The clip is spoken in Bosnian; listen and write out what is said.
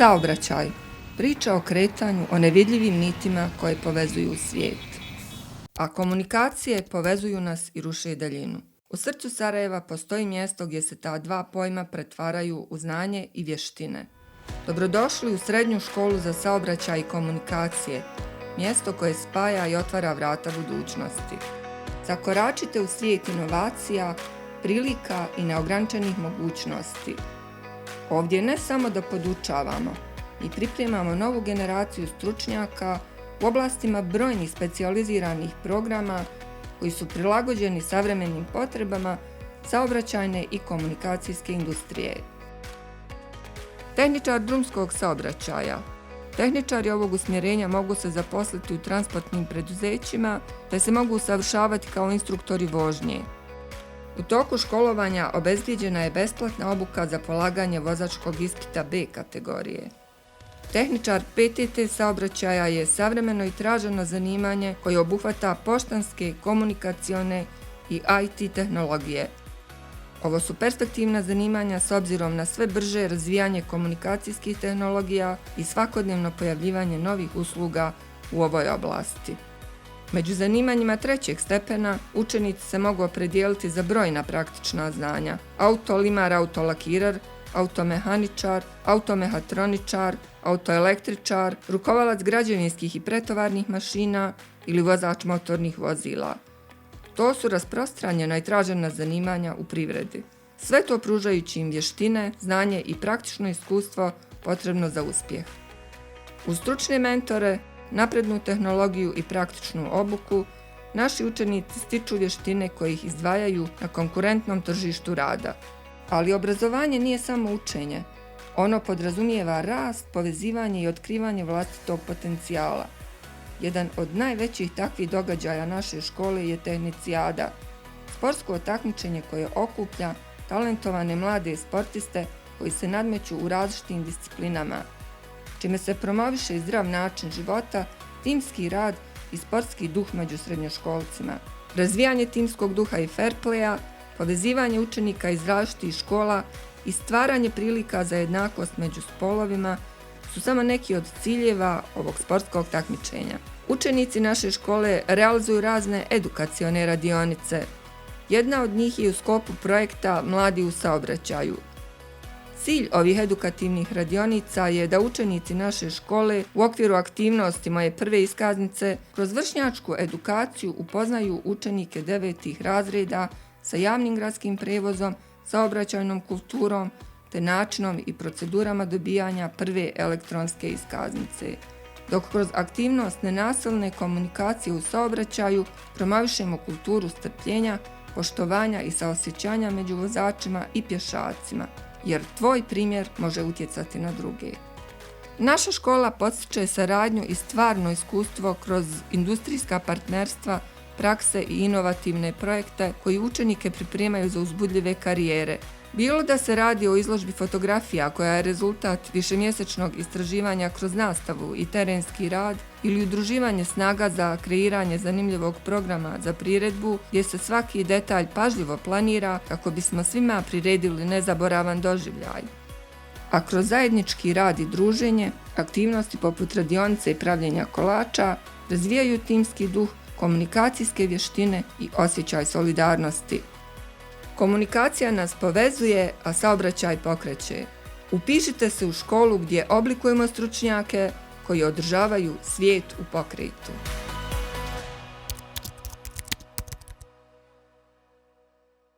Saobraćaj. Priča o kretanju, o nevidljivim nitima koje povezuju svijet. A komunikacije povezuju nas i ruše daljinu. U srcu Sarajeva postoji mjesto gdje se ta dva pojma pretvaraju u znanje i vještine. Dobrodošli u Srednju školu za saobraćaj i komunikacije, mjesto koje spaja i otvara vrata budućnosti. Zakoračite u svijet inovacija, prilika i neograničenih mogućnosti. Ovdje ne samo da podučavamo, i pripremamo novu generaciju stručnjaka u oblastima brojnih specijaliziranih programa koji su prilagođeni savremenim potrebama saobraćajne i komunikacijske industrije. Tehničar drumskog saobraćaja. Tehničari ovog usmjerenja mogu se zaposliti u transportnim preduzećima te se mogu usavršavati kao instruktori vožnje. U toku školovanja obezbijeđena je besplatna obuka za polaganje vozačkog ispita B kategorije. Tehničar PTT saobraćaja je savremeno i traženo zanimanje koje obuhvata poštanske, komunikacione i IT tehnologije. Ovo su perspektivna zanimanja s obzirom na sve brže razvijanje komunikacijskih tehnologija i svakodnevno pojavljivanje novih usluga u ovoj oblasti. Među zanimanjima trećeg stepena učenici se mogu opredijeliti za brojna praktična znanja: autolimar, autolakirar, automehaničar, automehatroničar, autoelektričar, rukovalac građevinskih i pretovarnih mašina ili vozač motornih vozila. To su rasprostranjena i tražena zanimanja u privredi. Sve to pružajući im vještine, znanje i praktično iskustvo potrebno za uspjeh. Uz stručne mentore, naprednu tehnologiju i praktičnu obuku, naši učenici stiču vještine koje ih izdvajaju na konkurentnom tržištu rada. Ali obrazovanje nije samo učenje. Ono podrazumijeva rast, povezivanje i otkrivanje vlastitog potencijala. Jedan od najvećih takvih događaja naše škole je Tehnicijada, sportsko takmičenje koje okuplja talentovane mlade sportiste koji se nadmeću u različitim disciplinama, čime se promoviše zdrav način života, timski rad i sportski duh među srednjoškolcima. Razvijanje timskog duha i fair playa, povezivanje učenika iz različitih škola i stvaranje prilika za jednakost među spolovima su samo neki od ciljeva ovog sportskog takmičenja. Učenici naše škole realizuju razne edukacione radionice. Jedna od njih je u sklopu projekta Mladi u saobraćaju. Cilj ovih edukativnih radionica je da učenici naše škole u okviru aktivnosti Moje prve iskaznice kroz vršnjačku edukaciju upoznaju učenike 9. razreda sa javnim gradskim prevozom, saobraćajnom kulturom te načinom i procedurama dobijanja prve elektronske iskaznice. Dok kroz aktivnost nenasilne komunikacije u saobraćaju promovišemo kulturu strpljenja, poštovanja i saosjećanja među vozačima i pješacima, jer tvoj primjer može utjecati na druge. Naša škola podstiče saradnju i stvarno iskustvo kroz industrijska partnerstva, prakse i inovativne projekte koji učenike pripremaju za uzbudljive karijere. Bilo da se radi o izložbi fotografija koja je rezultat višemjesečnog istraživanja kroz nastavu i terenski rad ili udruživanje snaga za kreiranje zanimljivog programa za priredbu gdje se svaki detalj pažljivo planira kako bismo svima priredili nezaboravan doživljaj. A kroz zajednički rad i druženje, aktivnosti poput radionice i pravljenja kolača razvijaju timski duh, komunikacijske vještine i osjećaj solidarnosti. Komunikacija nas povezuje, a saobraćaj pokreće. Upišite se u školu gdje oblikujemo stručnjake koji održavaju svijet u pokretu.